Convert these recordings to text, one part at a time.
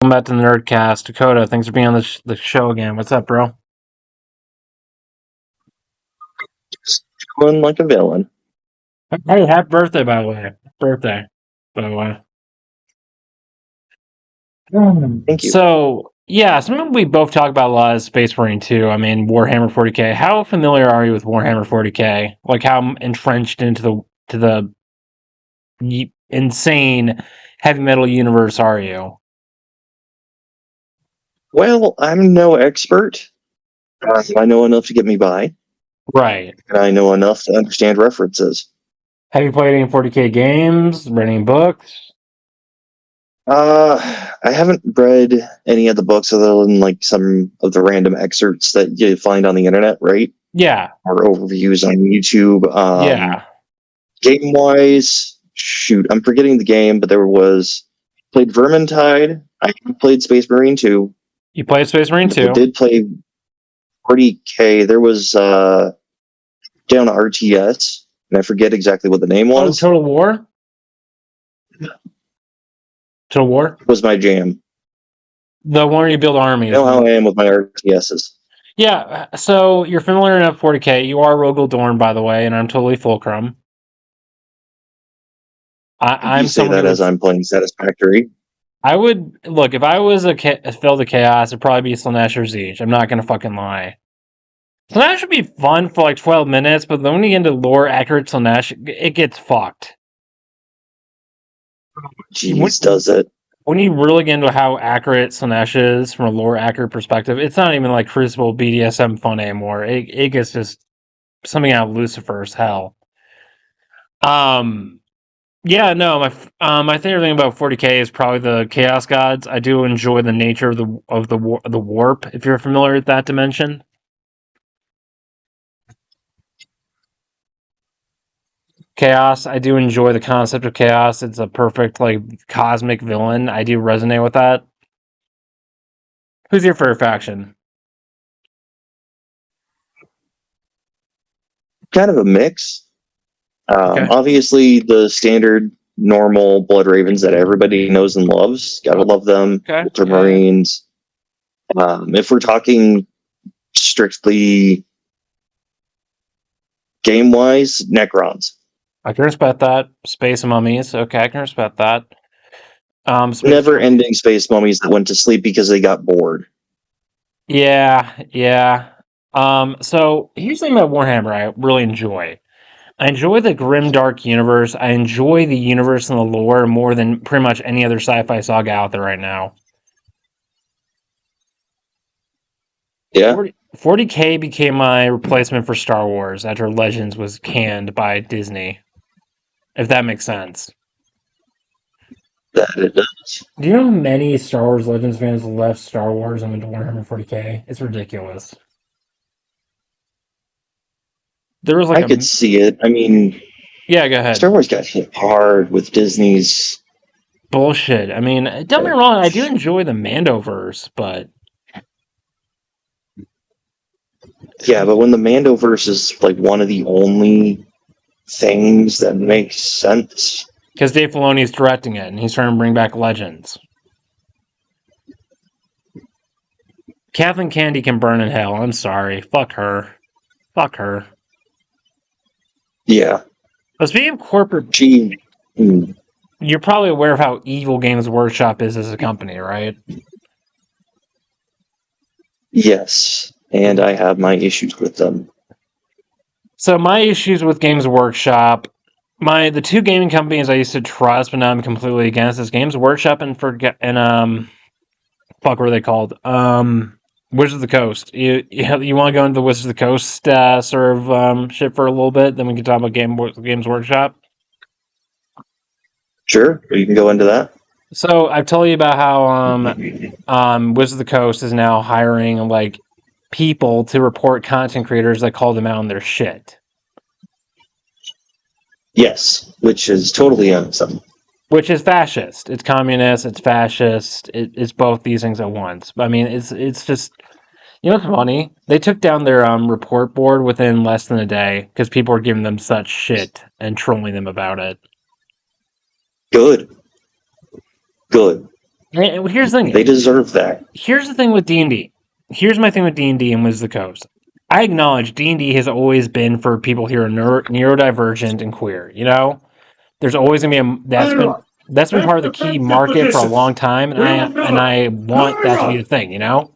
Welcome back to the Nerdcast. Dakota, thanks for being on the show again. What's up, bro? Going like a villain. Hey, happy birthday, by the way. Birthday, by the way. Thank you. So, yeah, something we both talk about a lot is Space Marine 2. I mean, Warhammer 40k. How familiar are you with Warhammer 40k? Like, how entrenched into the insane heavy metal universe are you? Well, I'm no expert. I know enough to get me by, Right. and I know enough to understand references. Have you played any 40k games? Read any books? I haven't read any of the books other than like some of the random excerpts that you find on the internet, right? Yeah. Or overviews on YouTube. Yeah. Game-wise, shoot, I'm forgetting the game, but there was played Vermintide. I played Space Marine 2. You played Space Marine 2? I did play 40k. There was down RTS, and I forget exactly what the name was. Total War? Total War? Was my jam. The one where you build armies. You know how I am with my RTSs. Yeah, so you're familiar enough 40k. You are Rogel Dorn, by the way, and I'm totally Fulcrum. I'm you say that as I'm playing Satisfactory. I would look if I was a Field of Chaos, it'd probably be Slanesh or Siege. I'm not gonna fucking lie. Slanesh would be fun for like 12 minutes, but then when you get into lore accurate Slanesh, it gets fucked. Jeez, does it? When you really get into how accurate Slanesh is from a lore accurate perspective, it's not even like Crucible BDSM fun anymore. It gets just something out of Lucifer's hell. Yeah, no, my favorite thing about 40k is probably the Chaos Gods. I do enjoy the nature of the warp. If you're familiar with that dimension, chaos. I do enjoy the concept of chaos. It's a perfect like cosmic villain. I do resonate with that. Who's your favorite faction? Kind of a mix. Okay. Obviously, the standard, normal Blood Ravens that everybody knows and loves. Gotta love them. Okay. Ultramarines. If we're talking strictly game-wise, Necrons. I can respect that. Space mummies. Okay, I can respect that. Never-ending space mummies that went to sleep because they got bored. Yeah. So here's the thing about Warhammer I really enjoy. I enjoy the grim, dark universe. I enjoy the universe and the lore more than pretty much any other sci-fi saga out there right now. Yeah. 40k became my replacement for Star Wars after Legends was canned by Disney. If that makes sense. That it does. Do you know how many Star Wars Legends fans left Star Wars and went to Warhammer 40k? It's ridiculous. There was like I could see it. I mean, yeah, go ahead. Star Wars got hit hard with Disney's bullshit. I mean, don't get me wrong, I do enjoy the Mandoverse, but yeah, but when the Mandoverse is like one of the only things that makes sense. Because Dave Filoni is directing it, and he's trying to bring back Legends. Kathleen Candy can burn in hell. I'm sorry. Fuck her. Fuck her. Yeah. But speaking of corporate... You're probably aware of how evil Games Workshop is as a company, right? Yes. And I have my issues with them. So my issues with Games Workshop... The two gaming companies I used to trust, but now I'm completely against, is Games Workshop and fuck, what are they called? Wizards of the Coast. You want to go into the Wizards of the Coast sort of shit for a little bit, then we can talk about Games Workshop. Sure, you can go into that. So I've told you about how Wizards of the Coast is now hiring like people to report content creators that call them out on their shit. Yes, which is totally awesome. Which is fascist. It's communist. It's fascist. It's both these things at once. I mean, it's just, you know what's funny? They took down their report board within less than a day because people were giving them such shit and trolling them about it. Good. And here's the thing. They deserve that. Here's the thing with D&D. Here's my thing with D&D and Wizards of the Coast. I acknowledge D&D has always been for people who are neurodivergent and queer. You know, there's always gonna be that's been part of the key market for a long time, and I want that to be the thing. You know.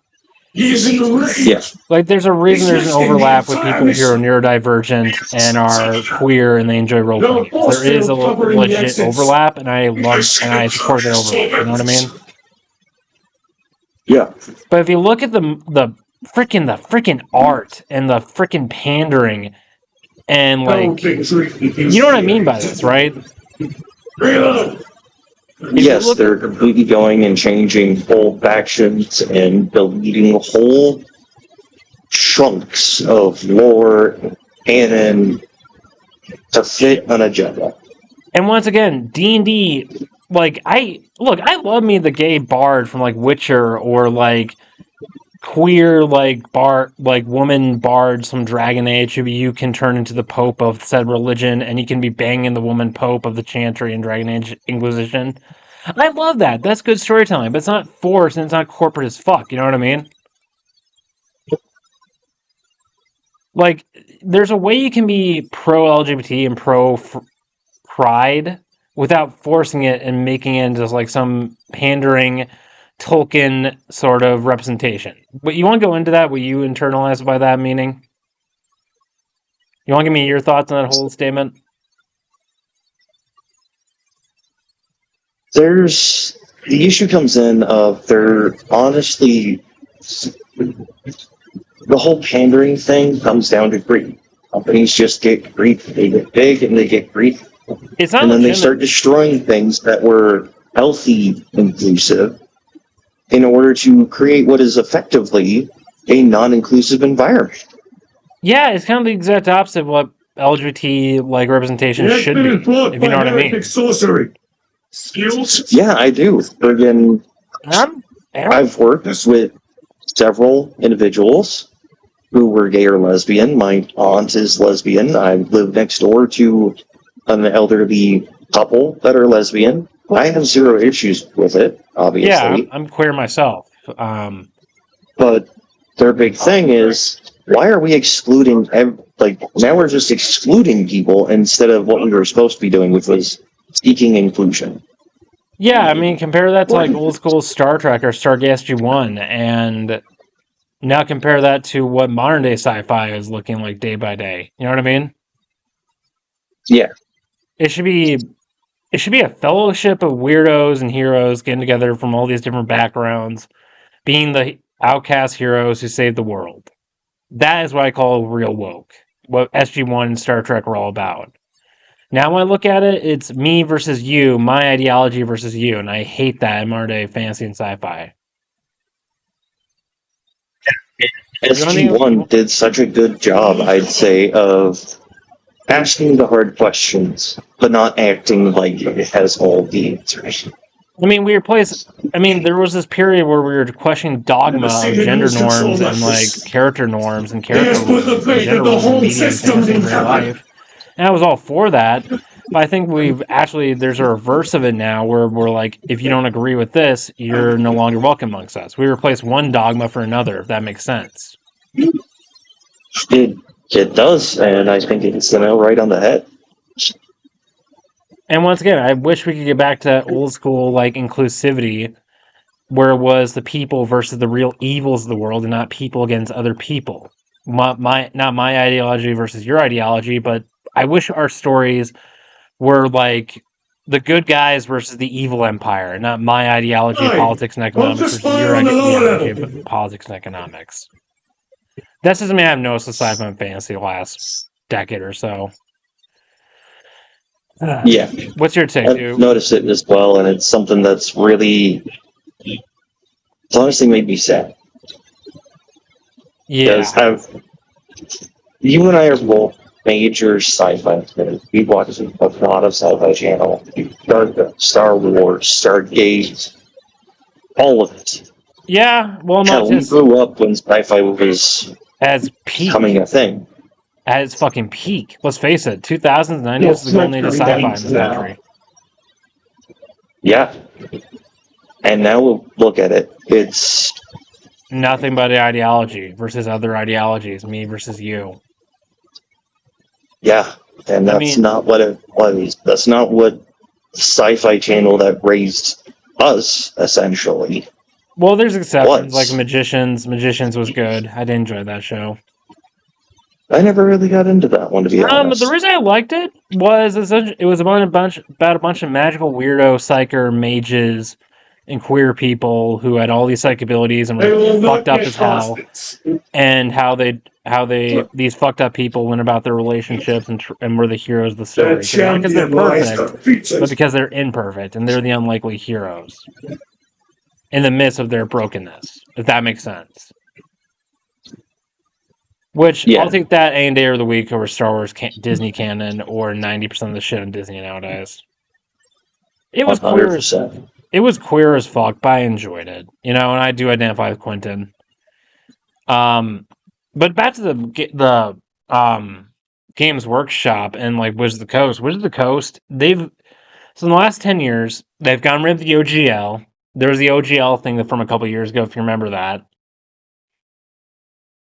Yeah. Like, there's a reason there's an overlap with people who are neurodivergent and are queer and they enjoy role-playing games. There is a legit overlap, and I support that overlap. You know what I mean? Yeah. But if you look at the freaking art and the freaking pandering and, like, you know what I mean by this, right? Yes, they're completely going and changing whole factions and deleting whole chunks of lore, canon to fit an agenda. And once again, D&D, like, I love me the gay bard from, like, Witcher, or, like, queer, like, woman bards from Dragon Age who you can turn into the pope of said religion, and you can be banging the woman pope of the Chantry in Dragon Age Inquisition. I love that. That's good storytelling, but it's not forced and it's not corporate as fuck. You know what I mean? Like, there's a way you can be pro-LGBT and pro-pride without forcing it and making it into, like, some pandering Tolkien sort of representation. But you want to go into that? What you internalize by that meaning? You want to give me your thoughts on that whole statement? The issue comes in of they're honestly, the whole pandering thing comes down to greed. Companies just get greed. They get big and they get greed. It's not and then they start destroying things that were healthy, inclusive, in order to create what is effectively a non-inclusive environment. Yeah, it's kind of the exact opposite of what LGBT like representation should be. If you know what I mean. Sorcery. Skills? Yeah, I do. Friggin', I've worked with several individuals who were gay or lesbian. My aunt is lesbian. I live next door to an elderly couple that are lesbian. I have zero issues with it, obviously. Yeah, I'm queer myself. But their big thing is, why are we excluding, now we're just excluding people instead of what we were supposed to be doing, which was seeking inclusion. Yeah, I mean, compare that to, like, old school Star Trek or Stargate SG-1, and now compare that to what modern day sci-fi is looking like day by day. You know what I mean? Yeah. It should be a fellowship of weirdos and heroes getting together from all these different backgrounds, being the outcast heroes who save the world. That is what I call real woke. What SG-1 and Star Trek are all about. Now when I look at it, it's me versus you, my ideology versus you, and I hate that in modern day fantasy and sci-fi. SG-1 did such a good job, I'd say, of asking the hard questions, but not acting like it has all the answers. I mean, there was this period where we were questioning dogma of gender norms and, like, character norms and character rules and gender rules in media and fantasy and real life. And I was all for that. But I think there's a reverse of it now where we're like, if you don't agree with this, you're no longer welcome amongst us. We replace one dogma for another, if that makes sense. It does, and I think it's the nail right on the head. And once again, I wish we could get back to that old school, like, inclusivity, where it was the people versus the real evils of the world and not people against other people. Not my ideology versus your ideology, but I wish our stories were like the good guys versus the evil empire, not my ideology of politics and economics versus your ideology of politics and economics. That's just something I've noticed aside from fantasy the last decade or so. Yeah. What's your take, dude? I've noticed it as well, and it's something that's really, it's honestly made me sad. Yeah. You and I are both major sci-fi fans. We watch a lot of sci-fi channel, Star Wars, Stargate, all of it. Yeah, well, not we just grew up when sci-fi was as peak, becoming a thing. At its fucking peak. Let's face it, 2000s, 90s was the golden age of sci-fi in this country. Yeah. And now look at it. It's nothing but ideology versus other ideologies, me versus you. yeah, and that's not what it was. That's not what Sci-Fi Channel that raised us essentially. Well, there's exceptions like Magicians. Magicians was good. I did enjoy that show. I never really got into that one, to be honest. The reason I liked it was it was about a bunch of magical weirdo psyker mages and queer people who had all these psych abilities and were fucked up as hell, and how these fucked up people went about their relationships and were the heroes of the story. Not because they're perfect, but because they're imperfect and they're the unlikely heroes in the midst of their brokenness. If that makes sense. Which, I'll take that any day of the week over Star Wars Disney canon or 90% of the shit on Disney nowadays. It was 100%. queer. It was queer as fuck, but I enjoyed it. And I do identify with Quentin. But back to the Games Workshop and like Wizards of the Coast. Wizards of the Coast, so in the last 10 years, they've gotten rid of the OGL. There was the OGL thing from a couple years ago, if you remember that.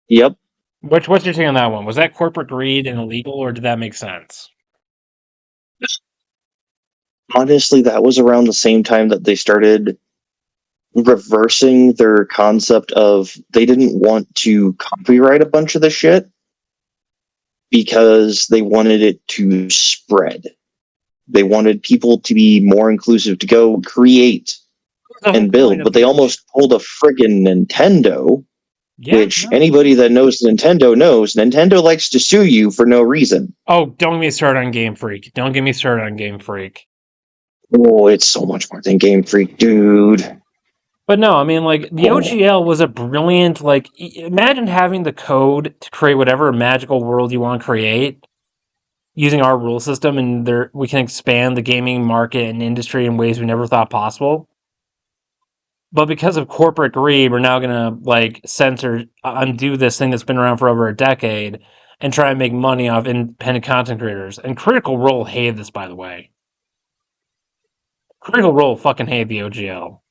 Yep. What's your take on that one? Was that corporate greed and illegal, or did that make sense? Honestly, that was around the same time that they started reversing their concept of they didn't want to copyright a bunch of the shit because they wanted it to spread. They wanted people to be more inclusive, to go create and build, but they almost pulled a friggin' Nintendo. Anybody that knows Nintendo knows Nintendo likes to sue you for no reason. Oh, don't get me started on Game Freak. Don't get me started on Game Freak. Oh, it's so much more than Game Freak, dude. But no, I mean, like, the OGL was a brilliant, like, imagine having the code to create whatever magical world you want to create using our rule system, and we can expand the gaming market and industry in ways we never thought possible. But because of corporate greed, we're now going to, like, undo this thing that's been around for over a decade and try and make money off independent content creators. And Critical Role hated this, by the way. Critical Role fucking hated the OGL.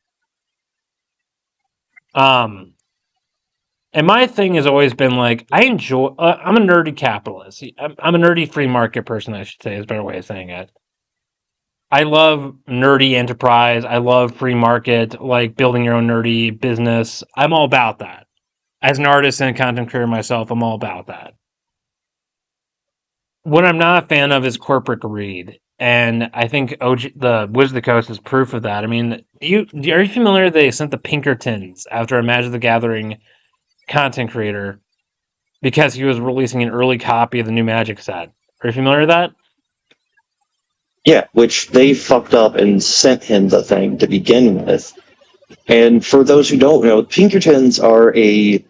And my thing has always been, like, I'm a nerdy capitalist. I'm a nerdy free market person, I should say, is a better way of saying it. I love nerdy enterprise. I love free market, like building your own nerdy business. I'm all about that. As an artist and a content creator myself, I'm all about that. What I'm not a fan of is corporate greed. And I think the Wizards of the Coast is proof of that. I mean, are you familiar they sent the Pinkertons after a Magic the Gathering content creator because he was releasing an early copy of the new Magic set? Are you familiar with that? Yeah, which they fucked up and sent him the thing to begin with. And for those who don't know, Pinkertons are a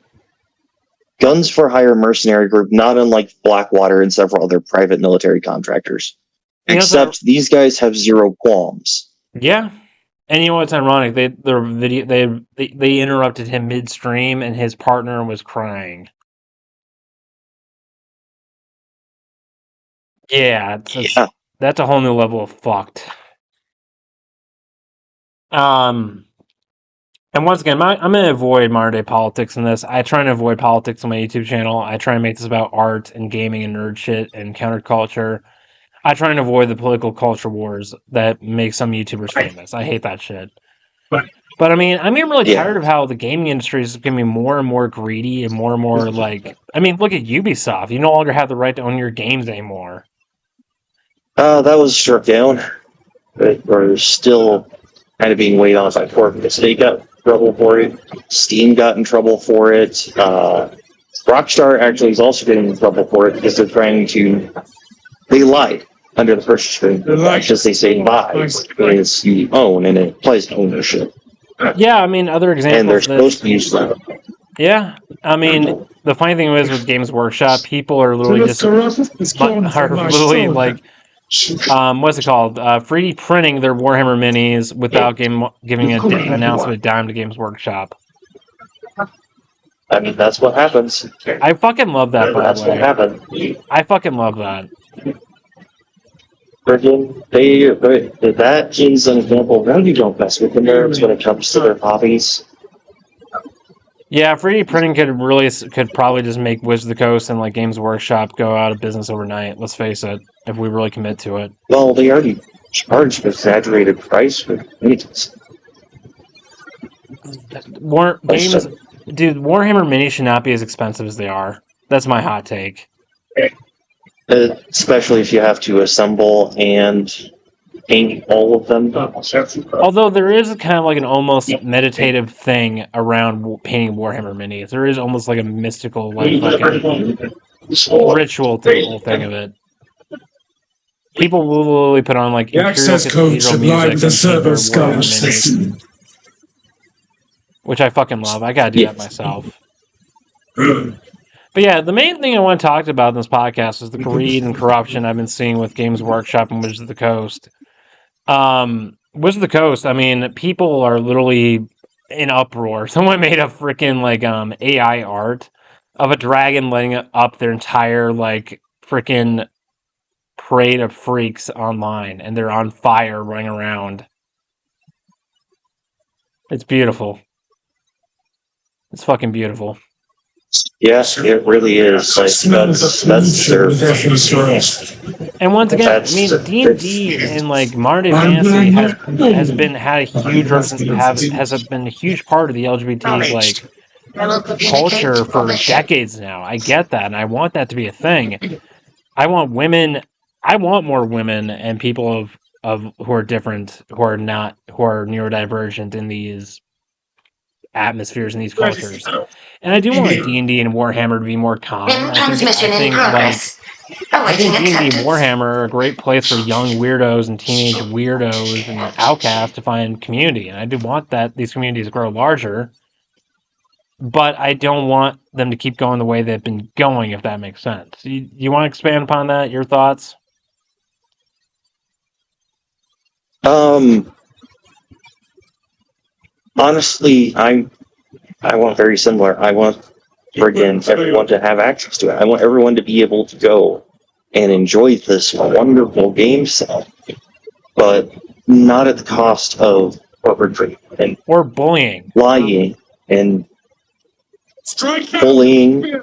guns for hire mercenary group, not unlike Blackwater and several other private military contractors. Except these guys have zero qualms. Yeah. And you know what's ironic? They interrupted him midstream, and his partner was crying. Yeah, that's a whole new level of fucked. And once again, I'm going to avoid modern day politics in this. I try and avoid politics on my YouTube channel. I try and make this about art and gaming and nerd shit and counterculture. I try and avoid the political culture wars that make some YouTubers famous. I hate that shit. But I mean, I'm really tired of how the gaming industry is becoming more and more greedy and more like. I mean, look at Ubisoft. You no longer have the right to own your games anymore. That was struck down. Or still kind of being weighed on by court because they got in trouble for it. Steam got in trouble for it. Rockstar actually is also getting in trouble for it because they're trying to. They lied under the purchase agreement. Because they say buy is you own and it applies to ownership. Yeah, I mean, other examples. And they're supposed to use that. Yeah, I mean, the funny thing is with Games Workshop, people are literally what's it called? 3D printing their Warhammer minis without giving an ounce of a dime to Games Workshop. I mean, that's what happens. I fucking love that, by the way. That's what happened. I fucking love that. That is an example. Now you don't mess with the nerds when it comes to their hobbies. Yeah, 3D printing could probably just make Wizards of the Coast and like Games Workshop go out of business overnight. Let's face it, if we really commit to it. Well, they already charge an exaggerated price for pages. Games, dude, Warhammer Mini should not be as expensive as they are. That's my hot take. Especially if you have to assemble and paint all of them. Although there is kind of like an almost meditative thing around painting Warhammer Minis. There is almost like a mystical, like fucking ritual to the whole thing of it. People will literally put on like The access code should lie with the server scum. Which I fucking love. I gotta do that myself. But yeah, the main thing I want to talk about in this podcast is the greed and corruption I've been seeing with Games Workshop and Wizards of the Coast. Wizards of the Coast, I mean, people are literally in uproar. Someone made a freaking like AI art of a dragon lighting up their entire like freaking parade of freaks online, and they're on fire running around. It's beautiful. It's fucking beautiful. Yes, it really is. Like that's their. And once again, I mean, D&D and like modern day fantasy has been a huge part of the LGBT like culture for decades now. I get that, and I want that to be a thing. I want more women and people of who are different, who are neurodivergent in these atmospheres and these cultures. And I do want D&D and Warhammer to be more common. I think D&D and Warhammer are a great place for young weirdos and teenage weirdos and outcasts to find community. And I do want these communities to grow larger. But I don't want them to keep going the way they've been going, if that makes sense. You want to expand upon that? Your thoughts? Honestly, I want very similar. I want everyone to have access to it. I want everyone to be able to go and enjoy this wonderful game set, but not at the cost of corporate and or bullying, lying, and bullying.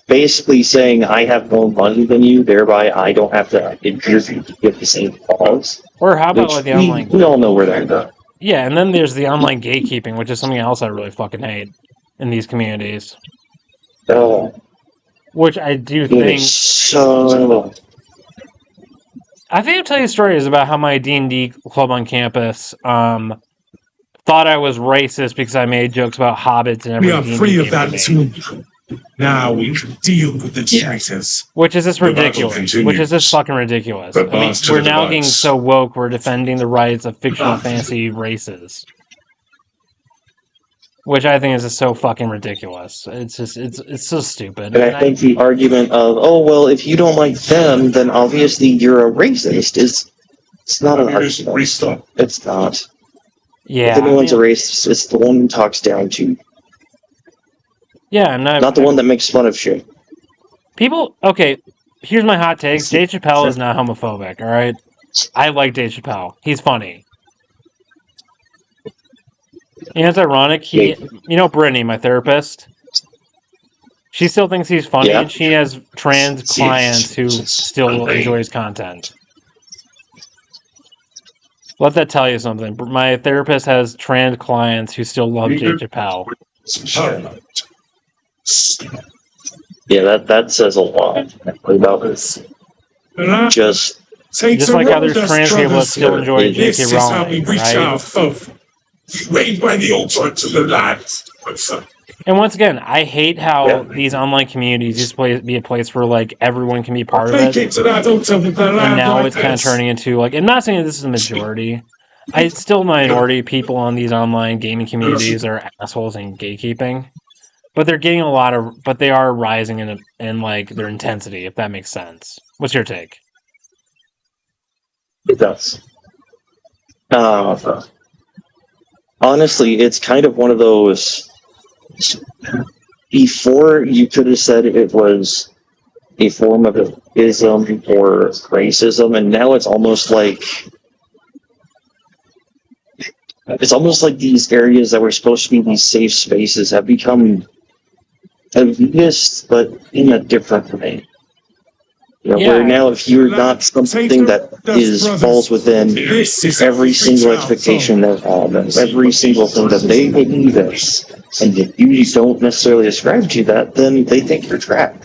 Basically saying I have more money than you, thereby I don't have to adhere to get the same cause. Or how about like the online? We all know where they're going. Yeah, and then there's the online gatekeeping, which is something else I really fucking hate in these communities. Oh. Which I do think. So. I think I'll tell you stories about how my D&D club on campus thought I was racist because I made jokes about hobbits and everything. We are free of that too. Now we can deal with the traitors. Which is just ridiculous. Which is just fucking ridiculous. I mean, we're now getting so woke, we're defending the rights of fictional fantasy races. Which I think is just so fucking ridiculous. It's just, it's so stupid. And I think the argument of, oh, well, if you don't like them, then obviously you're a racist it's not an argument. It's not. Yeah. If anyone's a racist, it's the one who talks down to you. Yeah, not the one that makes fun of shit. People, okay, here's my hot take. Dave Chappelle is not homophobic, alright? I like Dave Chappelle. He's funny. And it's ironic, you know Brittany, my therapist? She still thinks he's funny, and she has trans clients who still enjoy his content. Let that tell you something. My therapist has trans clients who still love Dave Chappelle. Yeah, that says a lot about this. Just like how there's trans people that still enjoy J.K. Rowling, right? Wait by the altar to the light. And once again, I hate how these online communities used to be a place where like everyone can be part of it. And now it's kind of turning into like, I'm not saying this is a majority. It's still a minority. People on these online gaming communities are assholes and gatekeeping. But they're getting but they are rising in like their intensity, if that makes sense. What's your take? It does. Honestly, it's kind of one of those. Before, you could have said it was a form of ism or racism, and now it's almost like these areas that were supposed to be these safe spaces have become elitist, but in a different way. Where now if you're not something that falls within every single expectation that every single thing that they believe in, and if you don't necessarily ascribe to that, then they think you're trash.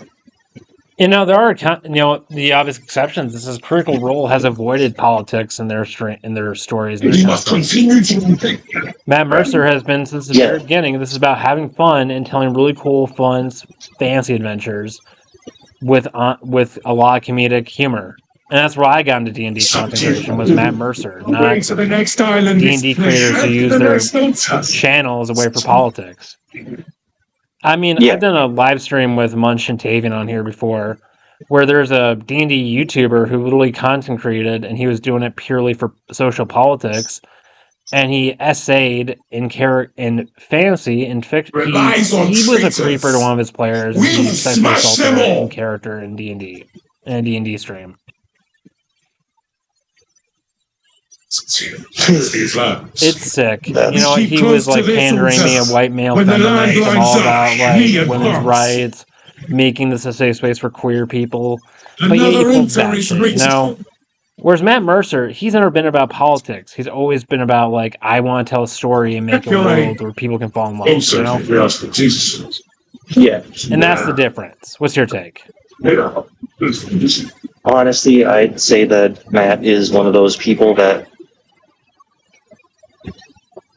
There are the obvious exceptions. This is Critical Role has avoided politics in their stories. And We must continue to Matt Mercer has been since the very beginning. This is about having fun and telling really cool, fun, fancy adventures with a lot of comedic humor. And that's where I got into D&D content creation, was Matt Mercer, not D&D creators who use their channel as a way for politics. I mean, I've done a live stream with Munch and Tavian on here before, where there's a D&D YouTuber who literally content created, and he was doing it purely for social politics, and he essayed in fantasy and fiction. He was a creeper to one of his players, and he sexually assaulted her in character in D&D, in a D&D stream. It's sick. He was like pandering me, a white male feminist, and all about like women's rights, making this a safe space for queer people. But yeah, you pulled that shit, Whereas Matt Mercer, he's never been about politics. He's always been about like, I want to tell a story and make a world where people can fall in love. Yeah. And that's the difference. What's your take? Honestly, I'd say that Matt is one of those people that,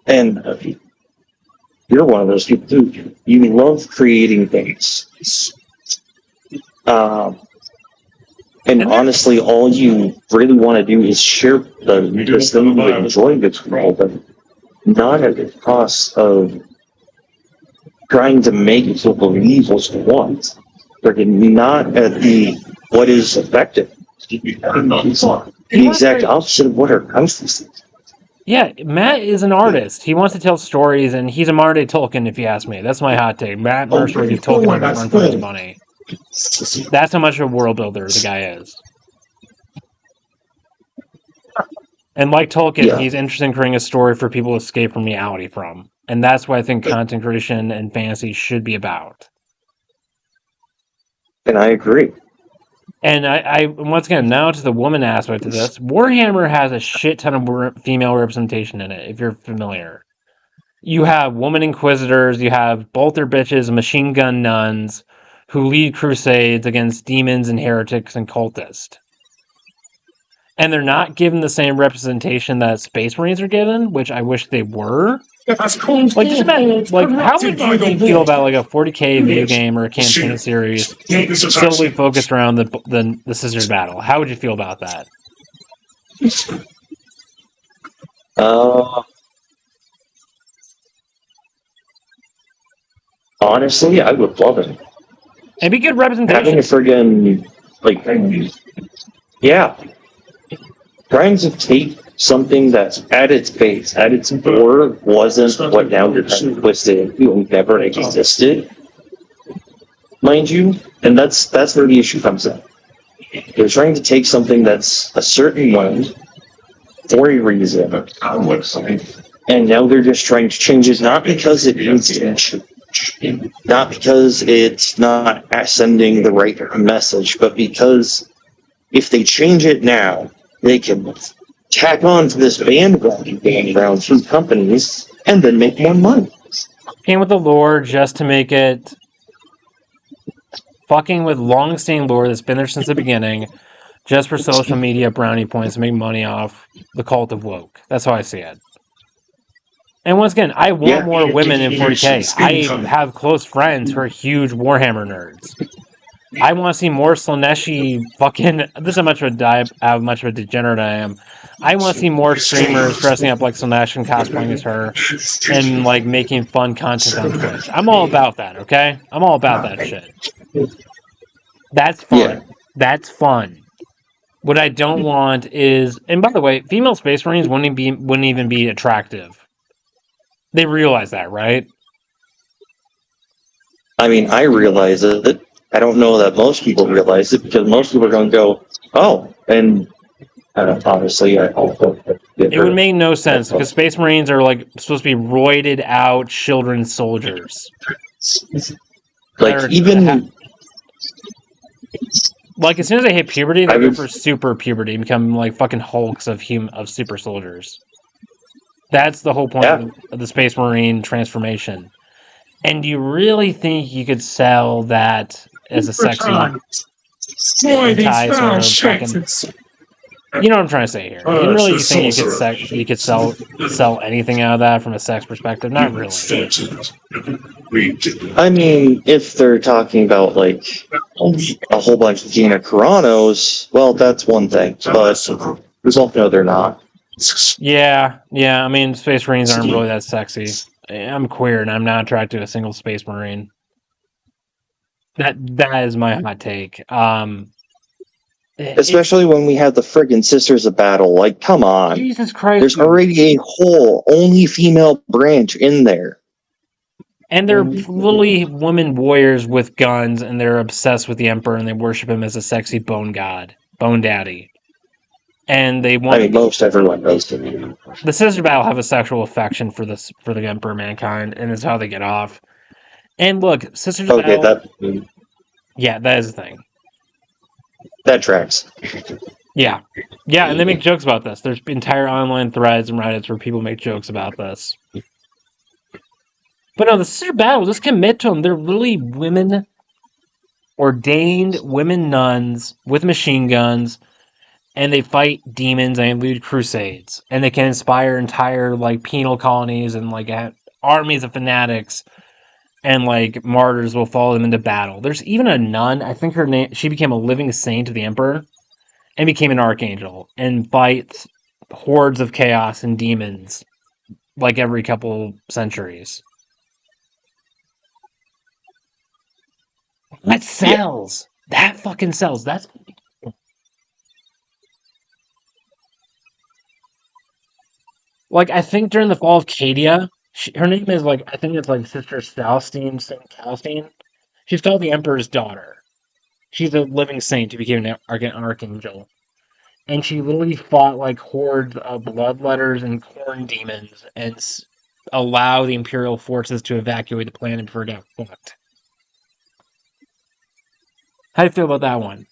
and you're one of those people too. You love creating things. And honestly, all you really want to do is share this thing you enjoy with people, but not at the cost of trying to make people believe what you want. Not at what is effective. The exact opposite of what our countries do. Yeah, Matt is an artist. He wants to tell stories, and he's a modern day Tolkien, if you ask me. That's my hot take. Matt Mercer would give Tolkien a run for his money. That's how much of a world builder the guy is. And like Tolkien, he's interested in creating a story for people to escape from reality from. And that's what I think content creation and fantasy should be about. And I agree. And I once again, now to the woman aspect of this, Warhammer has a shit ton of female representation in it, if you're familiar. You have woman inquisitors, you have bolter bitches, machine gun nuns, who lead crusades against demons and heretics and cultists. And they're not given the same representation that Space Marines are given, which I wish they were. Like, how would you feel about like a 40k video game or a campaign series solely focused around the scissors battle? How would you feel about that? Honestly, I would love it. It'd be good representation. Having a friggin' trying to take something that's at its base, at its core, wasn't what now you're trying to twist it into, never existed, mind you, and that's where the issue comes in. They're trying to take something that's a certain way for a reason, and now they're just trying to change it, not because it needs to change, not because it's not sending the right message, but because if they change it now, they can tack on to this bandwagon going around through companies and then make more money. Fucking with the lore just to make it. Fucking with long-standing lore that's been there since the beginning, just for social media brownie points to make money off the cult of WotC. That's how I see it. And once again, I want more women in 40k. I have close friends who are huge Warhammer nerds. I want to see more Slaneshi fucking... This is how much of a degenerate I am. I want to see more streamers dressing up like Slanesh and cosplaying as her and, like, making fun content on Twitch. I'm all about that, okay? I'm all about that shit. That's fun. Yeah. That's fun. What I don't want is... And by the way, female Space Marines wouldn't even be attractive. They realize that, right? I mean, I realize it. I don't know that most people realize it because most people are going to go, oh, and obviously I also It would make no sense because Space Marines are like supposed to be roided out children's soldiers. like even like as soon as they hit puberty, they go for super puberty and become like fucking hulks of super soldiers. That's the whole point of the Space Marine transformation. And do you really think you could sell that as a sexy anti-sort of you know what I'm trying to say here? You really think you could sell anything out of that from a sex perspective? Not really. I mean, if they're talking about like a whole bunch of Gina Carano's, well, that's one thing. But no, they're not. Yeah. I mean, Space Marines aren't really that sexy. I'm queer and I'm not attracted to a single Space Marine. That is my hot take. Especially when we have the friggin' Sisters of Battle. Like, come on. Jesus Christ. There's already a whole only female branch in there. And they're literally women warriors with guns, and they're obsessed with the Emperor, and they worship him as a sexy bone god, bone daddy. And they want. I mean, most everyone does to me. The Sisters of Battle have a sexual affection for the Emperor Mankind, and it's how they get off. And look, Sisters of Battle. Yeah, that is the thing. That tracks. Yeah, and they make jokes about this. There's entire online threads and Reddits where people make jokes about this. But no, the Sister Battle, just commit to them. They're really ordained women nuns with machine guns, and they fight demons and lead crusades. And they can inspire entire like penal colonies and like armies of fanatics, and like martyrs will follow them into battle. There's even a nun, I think she became a living saint of the Emperor, and became an archangel, and fights hordes of chaos and demons like every couple centuries. That sells. Yeah. That fucking sells. That's like, I think during the fall of Cadia, her name is like, I think it's like Sister Saint Calstein. She's called the Emperor's daughter. She's a living saint who became an archangel. And she literally fought like hordes of bloodletters and corn demons and allow the Imperial forces to evacuate the planet before it got fucked. How do you feel about that one?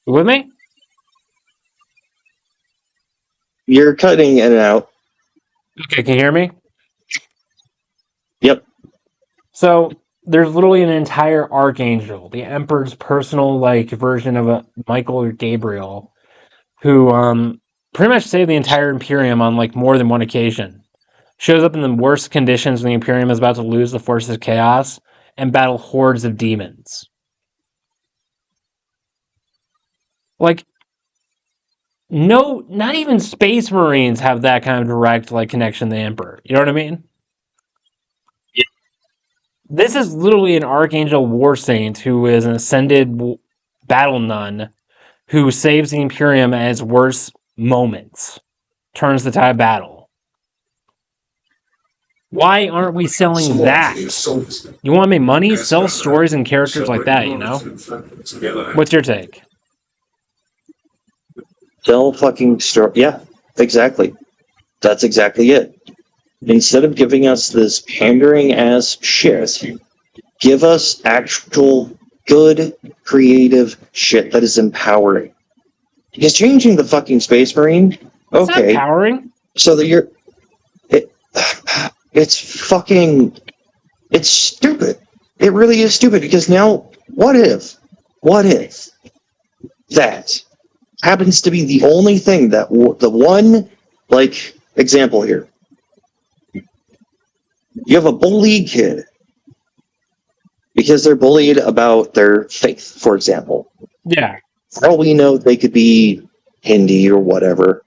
You with me? You're cutting in and out. Okay, can you hear me? Yep. So there's literally an entire archangel, the Emperor's personal like version of a Michael or Gabriel, who pretty much saved the entire Imperium on like more than one occasion. Shows up in the worst conditions when the Imperium is about to lose the forces of chaos and battle hordes of demons. Like, no, not even Space Marines have that kind of direct like connection to the Emperor. You know what I mean? Yeah. This is literally an Archangel War Saint who is an ascended battle nun who saves the Imperium at its worst moments, turns the tide of battle. Why aren't we selling that? You want to make money? Sell stories and characters like that, you know? What's your take? Sell fucking story. Yeah, exactly. That's exactly it. Instead of giving us this pandering ass shit, give us actual good, creative shit that is empowering. Because changing the fucking Space Marine, okay. It's empowering. So that it's stupid. It really is stupid because now, what if that happens to be the only thing that the one, like, example here. You have a bullied kid because they're bullied about their faith, for example. Yeah. For all we know, they could be Hindi or whatever.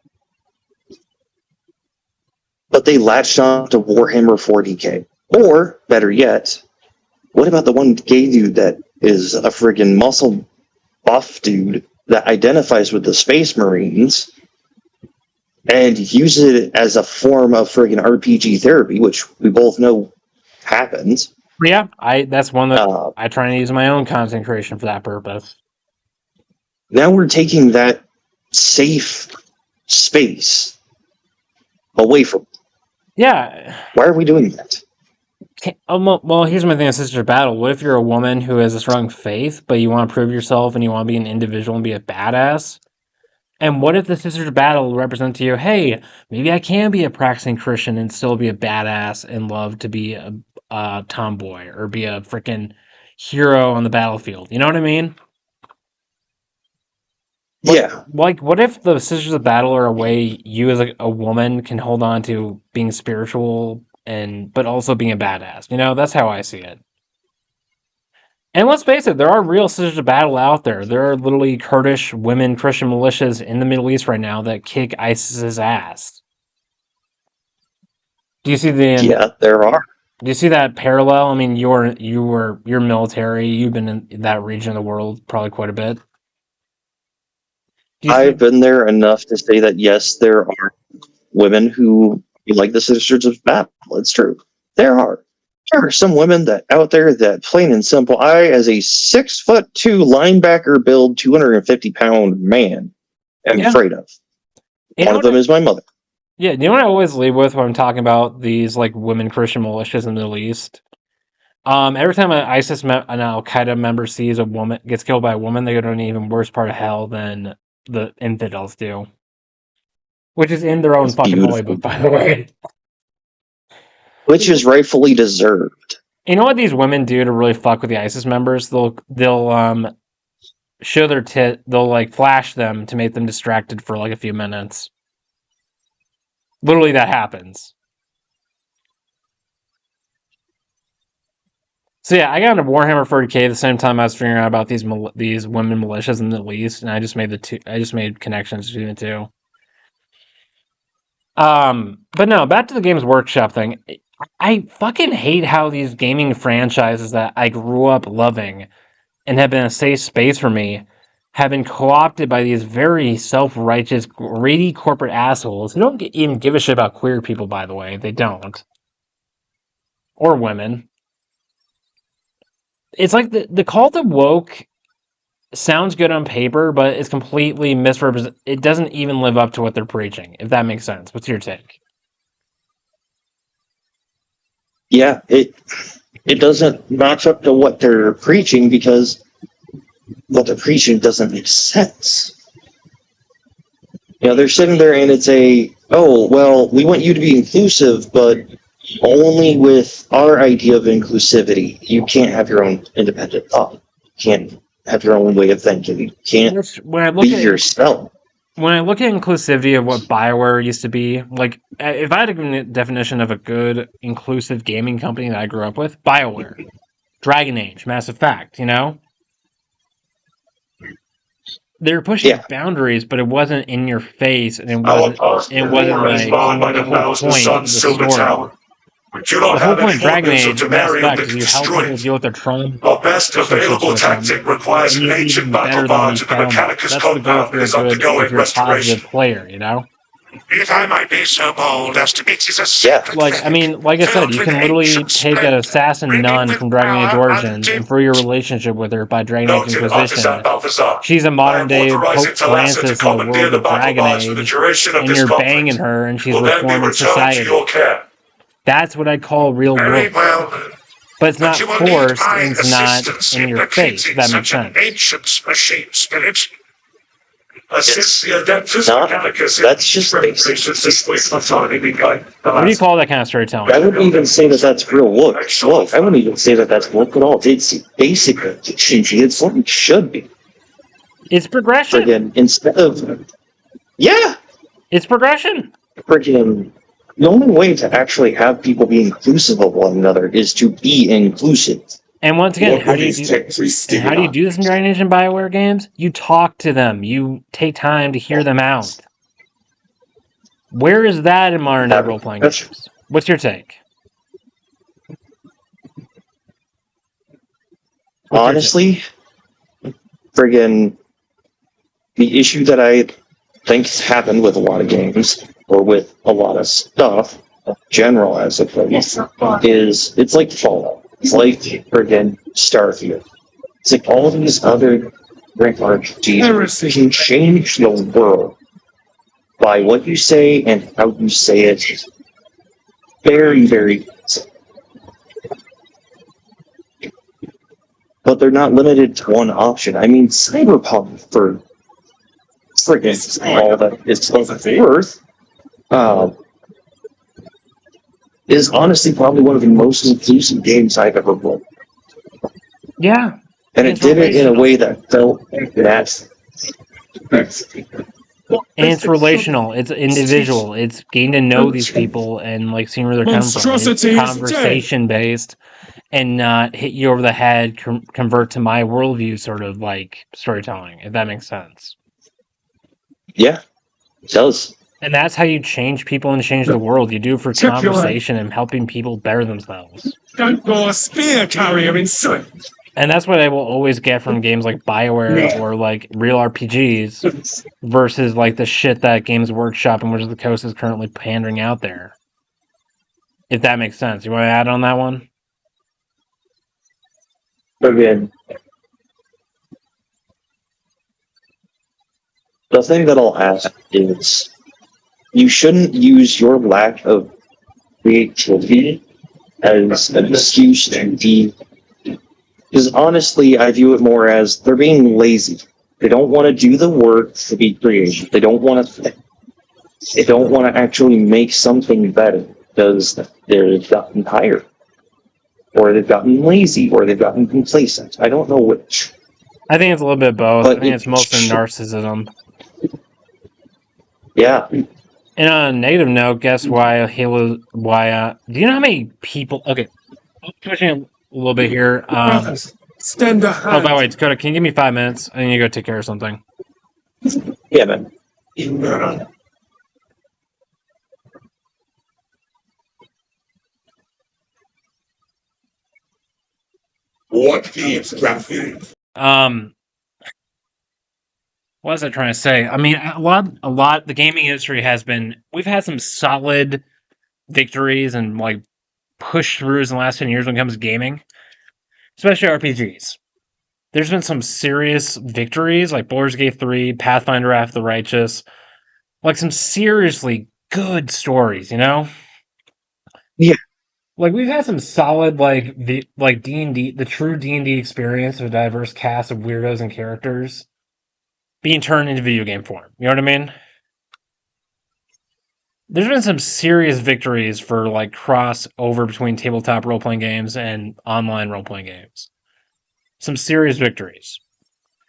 But they latched on to Warhammer 40k. Or, better yet, what about the one gay dude that is a friggin' muscle buff dude that identifies with the Space Marines and uses it as a form of friggin' RPG therapy, which we both know happens. Yeah, that's one that I try and use my own content creation for that purpose. Now we're taking that safe space away from. Yeah. Why are we doing that? Well, here's my thing on Sister Battle. What if you're a woman who has a strong faith, but you want to prove yourself and you want to be an individual and be a badass? And what if the Sisters of Battle represent to you, hey, maybe I can be a practicing Christian and still be a badass and love to be a tomboy or be a freaking hero on the battlefield. You know what I mean? Yeah. Like, what if the Sisters of Battle are a way you as a woman can hold on to being spiritual but also being a badass? You know, that's how I see it. And let's face it, there are real Sisters of Battle out there. There are literally Kurdish women Christian militias in the Middle East right now that kick ISIS's ass. Do you see Yeah, there are. Do you see that parallel? I mean, you're military. You've been in that region of the world probably quite a bit. I've been there enough to say that yes, there are women who like the Sisters of Battle. It's true. There are. There are some women that out there that plain and simple, I, as a 6'2" linebacker build, 250-pound man, am afraid of. One of them is my mother. Yeah, you know what I always leave with when I'm talking about these like women Christian militias in the Middle East? Every time an ISIS an Al Qaeda member sees a woman gets killed by a woman, they go to an even worse part of hell than the infidels do. Which is in their own fucking holy book, by the way. Which is rightfully deserved. You know what these women do to really fuck with the ISIS members? They'll show their they'll like flash them to make them distracted for like a few minutes. Literally, that happens. So yeah, I got into Warhammer 40K at the same time I was figuring out about these women militias in the Middle East, and I just made connections between the two. But no, back to the Games Workshop thing. I fucking hate how these gaming franchises that I grew up loving and have been a safe space for me have been co-opted by these very self-righteous, greedy corporate assholes who don't even give a shit about queer people, by the way. They don't. Or women. It's like the cult of woke sounds good on paper, but it's completely misrepresented. It doesn't even live up to what they're preaching, if that makes sense. What's your take? Yeah, it doesn't match up to what they're preaching because what they're preaching doesn't make sense. You know, they're sitting there and it's oh, well, we want you to be inclusive, but only with our idea of inclusivity. You can't have your own independent thought. You can't have your own way of thinking. You can't be yourself. When I look at inclusivity of what BioWare used to be, like, if I had to give a definition of a good, inclusive gaming company that I grew up with, BioWare. Dragon Age, Mass Effect, you know? They were pushing boundaries, but it wasn't in your face, and it wasn't like the whole point of the story. The whole point of Dragon Age, Mass Effect, is you help people deal with their trauma. The best available tactic requires an ancient battle bond to the Mechanicus compound is undergoing restoration. Player, you know? If I might be so bold as to meet his secret like, I mean, like I said, you can literally take an assassin nun from Dragon Age Origins and through your relationship with her by Dragon Age Inquisition. She's a modern-day Pope Francis in the world of Dragon Age, and you're banging her, and she's reforming society. That's what I call real work. But it's not forced, and it's not in your face, if that makes sense. Ancient machine spirit. Assist the Adeptus Mechanicus. That's just basic. What do you call that kind of storytelling? I wouldn't even say that that's real woke. I wouldn't even say that that's woke at all. It's basic. It's what it should be. It's progression. Friggin', instead of... Yeah! It's progression. Friggin', the only way to actually have people be inclusive of one another is to be inclusive. And once again, how do you do this in Dragon Age and BioWare games? You talk to them. You take time to hear them out. Where is that in modern day role-playing games? What's your take? Honestly, friggin', The issue that I think has happened with a lot of games, or with a lot of stuff, general as it is, it's like Fallout. It's like friggin' Starfield. It's like all of these other great RPGs can change the world by what you say and how you say it. Very, very easy. But they're not limited to one option. I mean, Cyberpunk, for friggin' all that it's worth, is honestly probably one of the most inclusive games I've ever played. Yeah. And it did it in a way that felt natural. And it's relational. It's individual. It's getting to know these people and like seeing where they're coming from. It's conversation based and not hit you over the head, convert to my worldview sort of like storytelling, if that makes sense. Yeah, it does. And that's how you change people and change the world. You do it for conversation and helping people better themselves. Don't go a spear carrier in sight. And that's what I will always get from games like BioWare or like real RPGs versus like the shit that Games Workshop and Wizards of the Coast is currently pandering out there. If that makes sense. You want to add on that one? Again, the thing that I'll ask is, you shouldn't use your lack of creativity as an excuse to be. Because honestly, I view it more as they're being lazy. They don't want to do the work to be creative. They don't want to. They don't want to actually make something better because they've gotten tired, or they've gotten lazy, or they've gotten complacent. I don't know which. I think it's a little bit of both. But I think it's mostly narcissism. Yeah. And on a negative note, guess why Halo? Why? Do you know how many people? Okay, pushing a little bit here. Stand a Oh, hand. by the way, Dakota, can you give me 5 minutes? I need to go take care of something. Yeah, man. What needs graphene? What was I trying to say? I mean, a lot. The gaming industry has been. We've had some solid victories and like push throughs in the last 10 years when it comes to gaming, especially RPGs. There's been some serious victories like Baldur's Gate 3, Pathfinder Wrath of the Righteous, like some seriously good stories, you know? Yeah. Like we've had some solid like D&D, the true D&D experience of a diverse cast of weirdos and characters being turned into video game form. You know what I mean? There's been some serious victories for like crossover between tabletop role-playing games and online role-playing games. Some serious victories.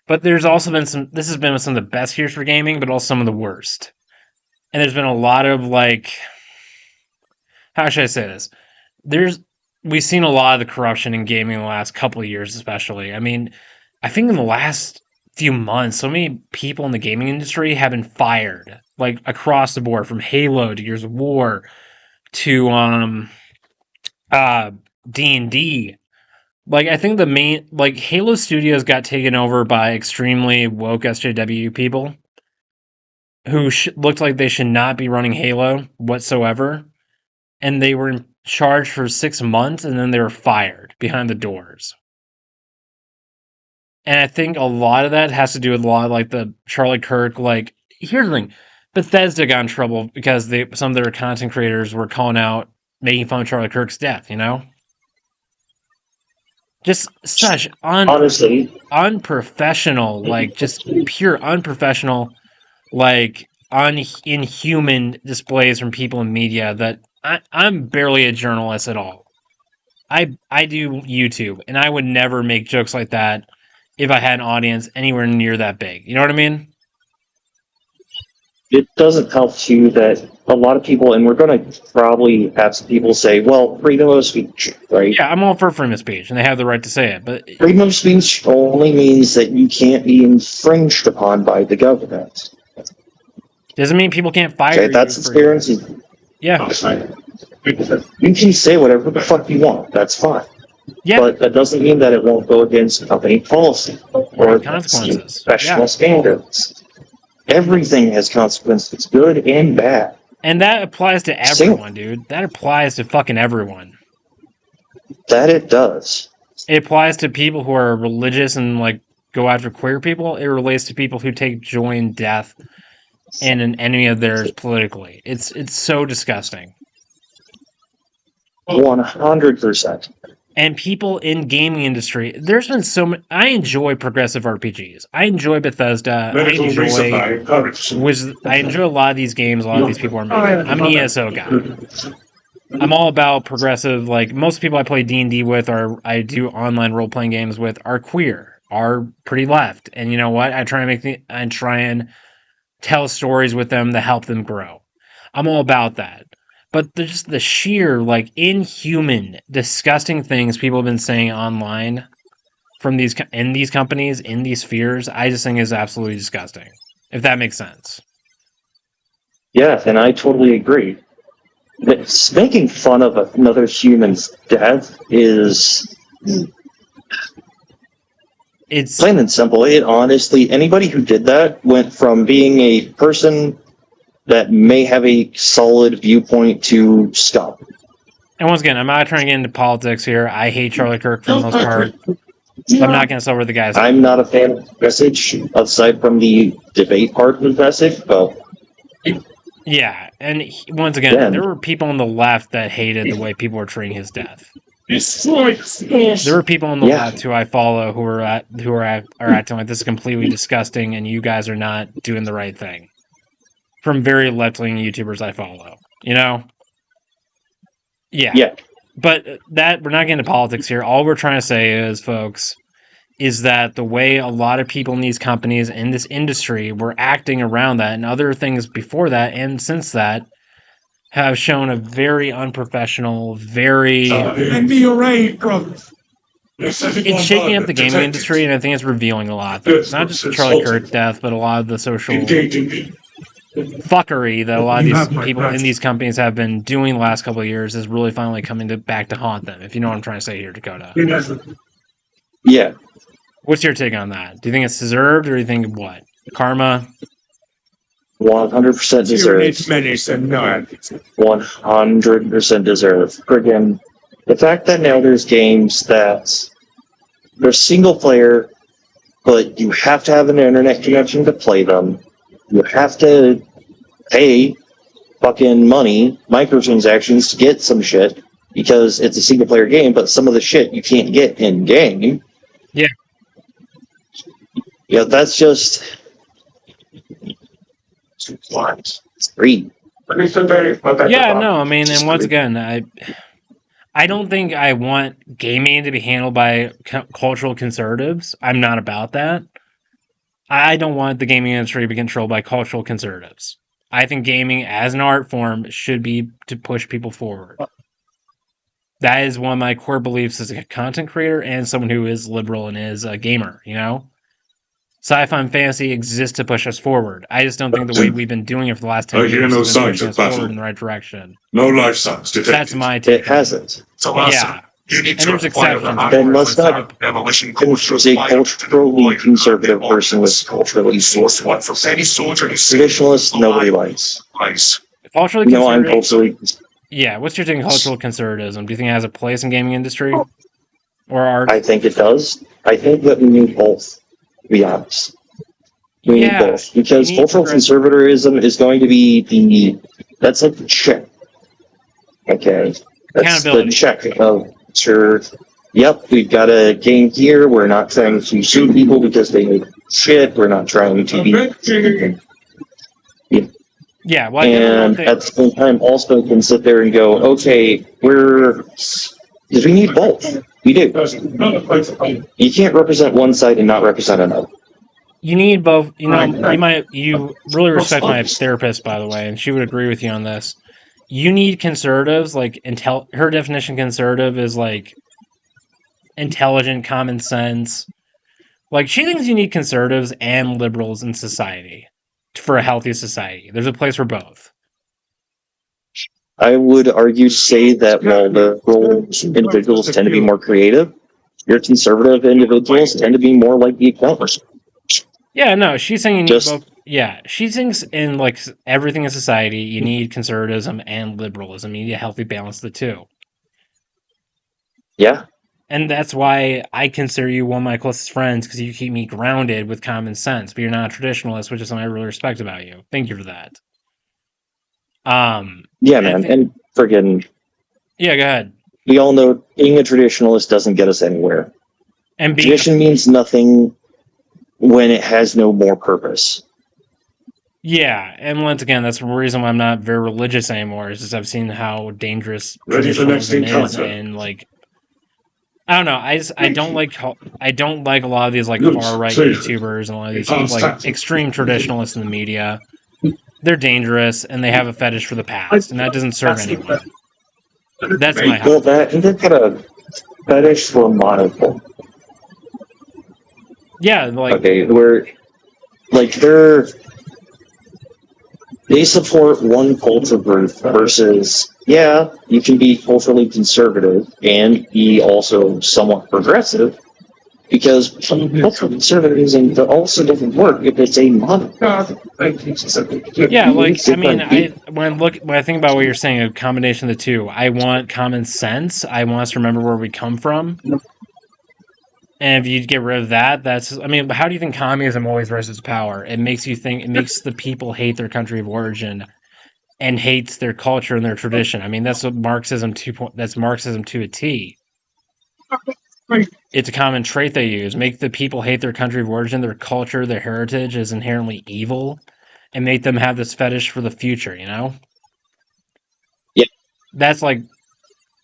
But there's also been this has been some of the best years for gaming, but also some of the worst. And there's been a lot of like, how should I say this? We've seen a lot of the corruption in gaming in the last couple of years, especially. I mean, I think in the last few months, so many people in the gaming industry have been fired, like across the board, from Halo to Gears of War to D&D. Like, I think the main, like, Halo Studios got taken over by extremely woke SJW people who looked like they should not be running Halo whatsoever. And they were in charge for 6 months, and then they were fired behind the doors. And I think a lot of that has to do with a lot of, like, the Charlie Kirk, like, here's the thing. Bethesda got in trouble because some of their content creators were calling out, making fun of Charlie Kirk's death, you know? Just such Honestly, unprofessional, like, just pure unprofessional, like, inhuman displays from people in media that I'm barely a journalist at all. I do YouTube, and I would never make jokes like that if I had an audience anywhere near that big. You know what I mean? it doesn't help too that a lot of people, and we're going to probably have some people say, well, freedom of speech, right? Yeah, I'm all for freedom of speech, and they have the right to say it. But Freedom of speech only means that you can't be infringed upon by the government. doesn't mean people can't fire Okay, you. that's transparency. Yeah. You can say whatever the fuck you want. That's fine. Yeah. But that doesn't mean that it won't go against company policy or consequences. professional standards. Everything has consequences, good and bad. And that applies to everyone, dude. That applies to fucking everyone. That it does. It applies to people who are religious and like go after queer people. It relates to people who take joy in death and an enemy of theirs politically. It's so disgusting. 100%. And people in gaming industry, there's been so many. I enjoy progressive RPGs. I enjoy Bethesda. I enjoy a lot of these games. A lot of these people are making. I'm an ESO guy. I'm all about progressive. Like most people I play D&D with, or I do online role playing games with, are queer, are pretty left. And you know what? I try and tell stories with them to help them grow. I'm all about that. But just the sheer, like, inhuman, disgusting things people have been saying online from these companies, in these spheres, I just think is absolutely disgusting. If that makes sense. Yeah, and I totally agree. Making fun of another human's death is... It's plain and simple. It honestly, anybody who did that went from being a person that may have a solid viewpoint to scum. And once again, I'm not trying to get into politics here. I hate Charlie Kirk for the most part. I'm not going to sell where the guy's. I'm not a fan of the message, aside from the debate part of the message, but... Yeah, and once again, there were people on the left that hated the way people were treating his death. There were people on the left who I follow who are acting like this is completely disgusting and you guys are not doing the right thing. From very left-wing YouTubers I follow, you know? Yeah. But that we're not getting into politics here. All we're trying to say is, folks, is that the way a lot of people in these companies in this industry were acting around that and other things before that and since that have shown a very unprofessional, very... It's shaking up the gaming industry, and I think it's revealing a lot of things. Not just Charlie Kirk's death, but a lot of the social fuckery that a lot of these people in these companies have been doing the last couple of years is really finally coming back to haunt them, if you know what I'm trying to say here, Dakota. Yeah. What's your take on that? Do you think it's deserved, or do you think what? Karma? 100% deserved. 100% deserved. Friggin' the fact that now there's games that they're single player, but you have to have an internet connection to play them. You have to pay fucking money, microtransactions, to get some shit, because it's a single player game, but some of the shit you can't get in game. Yeah. Yeah, that's just... It's free. Yeah, no, I mean, and once again, I don't think I want gaming to be handled by cultural conservatives. I'm not about that. I don't want the gaming industry to be controlled by cultural conservatives. I think gaming as an art form should be to push people forward. That is one of my core beliefs as a content creator and someone who is liberal and is a gamer, you know? Sci-fi and fantasy exists to push us forward. I just don't think the way we've been doing it for the last 10 years is pushing us forward in the right direction. No life signs detected. That's my take. It hasn't. So yeah. You need And to there's acquire exceptions. Then let's not demolition a culturally conservative person with culturally traditionalist nobody likes. Culturally No, I'm conservative. culturally... Yeah, what's your take on cultural conservatism? Do you think it has a place in gaming industry? Or art? I think it does. I think that we need both, to be honest. We need both. Because cultural conservatism is going to be that's like the check. Okay. That's the check of, sure, yep, we've got a game here. We're not trying to sue people because they make shit. We're not trying to be... Yeah, well, and at the same time, also can sit there and go, okay, because we need both. We do. You can't represent one side and not represent another. You need both. You know, you really respect my therapist, by the way, and she would agree with you on this. You need conservatives, like, her definition of conservative is, like, intelligent, common sense. Like, she thinks you need conservatives and liberals in society for a healthy society. There's a place for both. I would argue to say that while the individuals tend to be more creative, your conservative individuals tend to be more like the accountants. Yeah, no, she's saying you need both. Yeah, she thinks in like everything in society, you need conservatism and liberalism. You need a healthy balance of the two. Yeah. And that's why I consider you one of my closest friends, because you keep me grounded with common sense. But you're not a traditionalist, which is something I really respect about you. Thank you for that. Yeah, man. And friggin', yeah, go ahead. we all know being a traditionalist doesn't get us anywhere. And Tradition means nothing when it has no more purpose. Yeah, and once again, that's the reason why I'm not very religious anymore. Is just I've seen how dangerous Ready for next traditionalism is, encounter. and like I don't know. I don't like a lot of these like Loose, far right safe, YouTubers and a lot of these enhanced like tactics. extreme traditionalists in the media. They're dangerous and they have a fetish for the past, and that doesn't serve anyone. That's my Well, hope. they've got a fetish for monochrome. Yeah, like Okay, where like they support one culture group versus you can be culturally conservative and be also somewhat progressive, because cultural conservatism also doesn't work if it's a monochrome. yeah, like I mean, when I think about what you're saying, a combination of the two. I want common sense. I want us to remember where we come from. And if you get rid of that, I mean, how do you think communism always rises to power? It makes you think, it makes the people hate their country of origin and hates their culture and their tradition. I mean, that's what that's Marxism to a T. It's a common trait they use. Make the people hate their country of origin, their culture, their heritage is inherently evil, and make them have this fetish for the future, you know? Yeah. That's like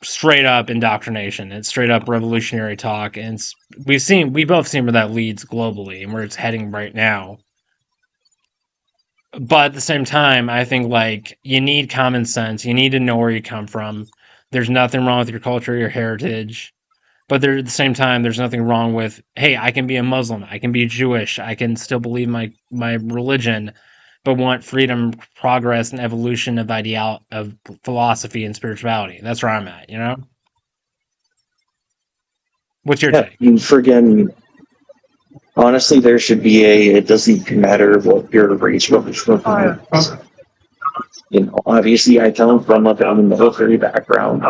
straight up indoctrination. It's straight up revolutionary talk, and we both seen where that leads globally and where it's heading right now. But at the same time, I think like you need common sense. You need to know where you come from. There's nothing wrong with your culture, your heritage. But at the same time, there's nothing wrong with, hey, I can be a Muslim, I can be Jewish, I can still believe my religion, but want freedom, progress, and evolution of of philosophy and spirituality. That's where I'm at, you know? What's your take? You friggin' honestly, there should be it doesn't matter what your race, religion, obviously I come from a military background.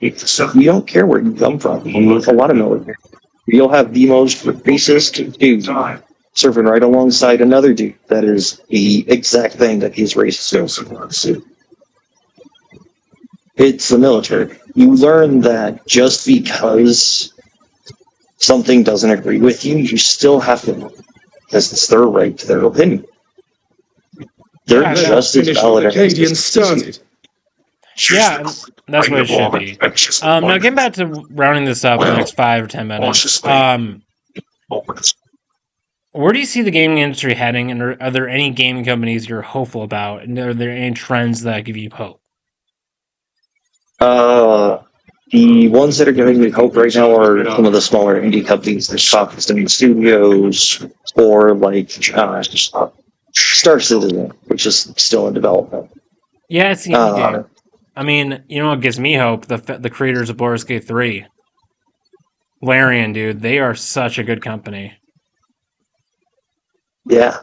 We don't care where you come from. With a lot of military, you'll have the most racist dude serving right alongside another dude that is the exact thing that he's racist. It's the military. You learn that just because something doesn't agree with you, you still have to, because it's their right to their opinion. They're just as valid as started. Yeah, that's what it should be. Now getting back to rounding this up in the next 5 or 10 minutes. Where do you see the gaming industry heading, and are there any gaming companies you're hopeful about, and are there any trends that give you hope? The ones that are giving me hope right now are some of the smaller indie companies that focus on studios, or like Star Citizen, which is still in development. Yeah, it's the indie game. I mean, you know what gives me hope? The creators of Baldur's Gate 3. Larian, dude, they are such a good company. Yeah.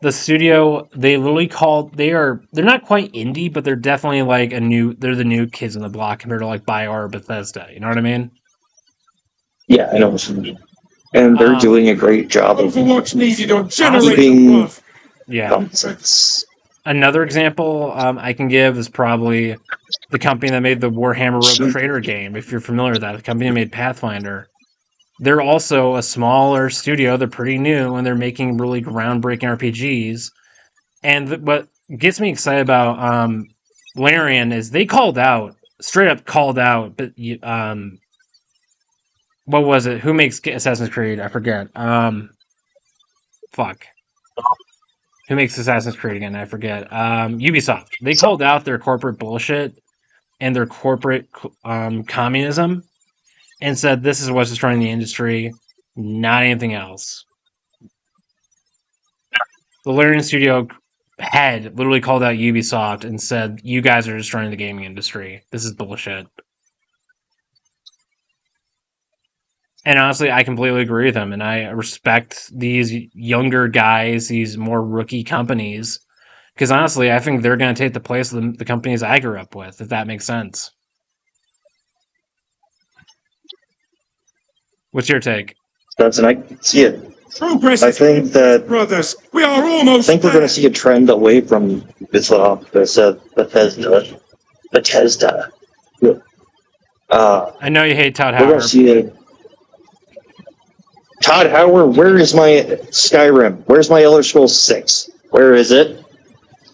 The studio, they're not quite indie, but they're definitely like they're the new kids on the block compared to like BioWare or Bethesda, you know what I mean? Yeah, I know what you mean. And they're doing a great job of keeping nonsense. Another example I can give is probably the company that made the Warhammer Rogue Trader game, if you're familiar with that. The company that made Pathfinder. They're also a smaller studio. They're pretty new, and they're making really groundbreaking RPGs. And what gets me excited about Larian is they straight up called out, but what was it? Who makes Assassin's Creed? I forget. Fuck. Who makes Assassin's Creed again? I forget. Ubisoft. They called out their corporate bullshit and their corporate communism, and said this is what's destroying the industry, not anything else. The Larian Studio head literally called out Ubisoft and said, you guys are destroying the gaming industry. This is bullshit. And honestly, I completely agree with him, and I respect these younger guys, these more rookie companies, because honestly, I think they're going to take the place of the companies I grew up with, if that makes sense. What's your take? That's, and I can see it. Progress I think that brothers, we are I almost think we're going there. to see a trend away from Bethesda. I know you hate Todd We're going Howard. to see it. Todd Howard, where is my Skyrim? Where's my Elder Scrolls 6? Where is it?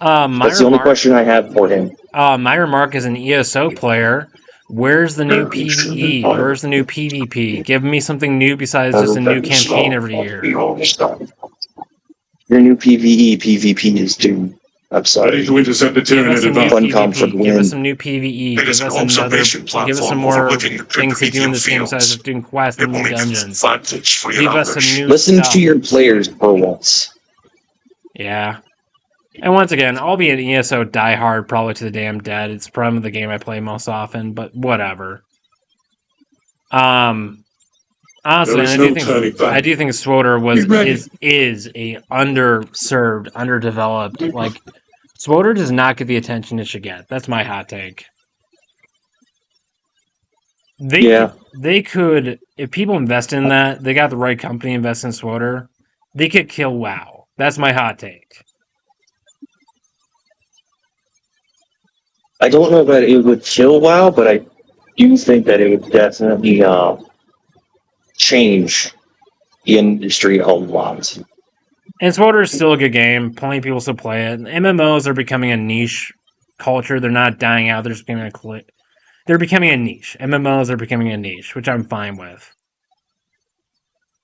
That's the only question I have for him. My remark as an ESO player, where's the new PvE? Where's the new PvP? Give me something new besides just a new campaign every year. Your new PvE, PvP is doomed. I'm sorry. Ready to intercept the Give us Tyranid some new above. PvP. Give us some new PvE. Give us some more things to do in this game besides just doing quests and new dungeons. Give us some new Listen stuff. to your players for once. Yeah. And once again, I'll be an ESO diehard probably to the damn dead. It's probably the game I play most often, but whatever. Honestly, I do think SWTOR is a underserved, underdeveloped. Like, SWTOR does not get the attention it should get. That's my hot take. They could, if people invest in that, they got the right company invest in SWTOR, they could kill WoW. That's my hot take. I don't know that it would kill WoW, but I do think that it would definitely change the industry a lot. And SWTOR is still a good game. Plenty of people still play it. MMOs are becoming a niche culture. They're not dying out. They're just becoming they're becoming a niche. MMOs are becoming a niche, which I'm fine with.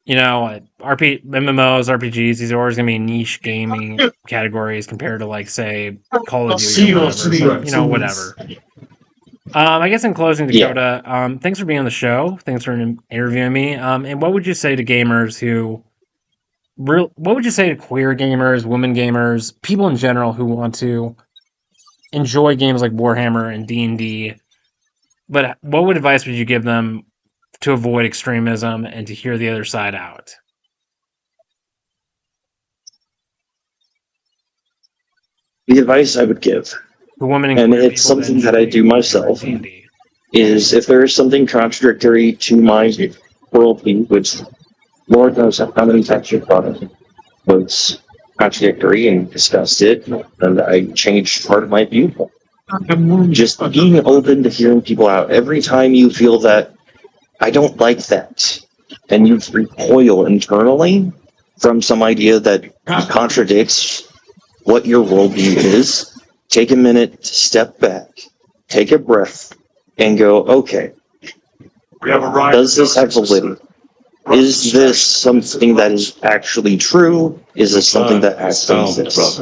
You know, MMOs, RPGs, these are always going to be niche gaming categories compared to, like, say, Call of Duty or whatever. But, you know, whatever. I guess in closing, Dakota, thanks for being on the show. Thanks for interviewing me. And what would you say to gamers who... what would you say to queer gamers, women gamers, people in general who want to enjoy games like Warhammer and D&D? But what advice would you give them to avoid extremism and to hear the other side out? The advice I would give, and it's something that I do myself, is if there is something contradictory to my worldview, which Lord knows how many times you've brought it was contradictory and discussed it, and I changed part of my viewpoint. Just being open to hearing people out. Every time you feel that I don't like that, and you recoil internally from some idea that contradicts what your worldview is, take a minute to step back, take a breath, and go, okay, does this have validity? Is this something that is actually true? Is this something that actually exists?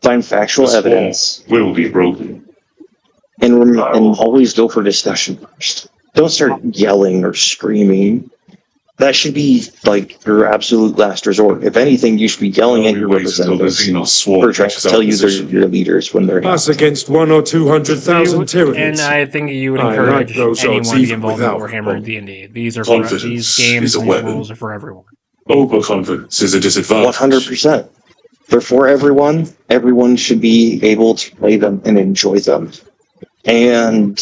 Find factual evidence. Will be broken. And always go for discussion first. Don't start yelling or screaming. That should be like your absolute last resort. If anything, you should be yelling at your representatives or trying to tell you they're your leaders when they're Us against 100,000 or 200,000 Tyranids. And I think you would encourage anyone to get involved in Warhammer and D&D. These games and these rules are for everyone. Overconfidence is a disadvantage. 100%. They're for everyone. Everyone should be able to play them and enjoy them. And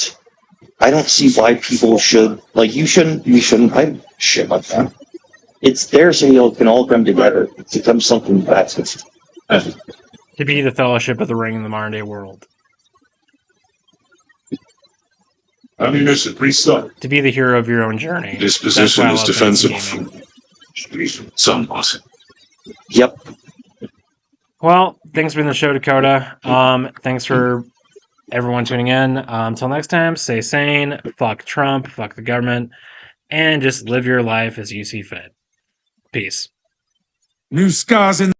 I don't see why people should, like, you shouldn't fight shit like that. It's there so you can all come together to become something better. To be the Fellowship of the Ring in the modern day world. Ammunition, restock. To be the hero of your own journey. This position is defensible. Somewhat. Yep. Well, thanks for being on the show, Dakota. Thanks for everyone tuning in. Until next time, stay sane, fuck Trump, fuck the government, and just live your life as you see fit. Peace. New scars in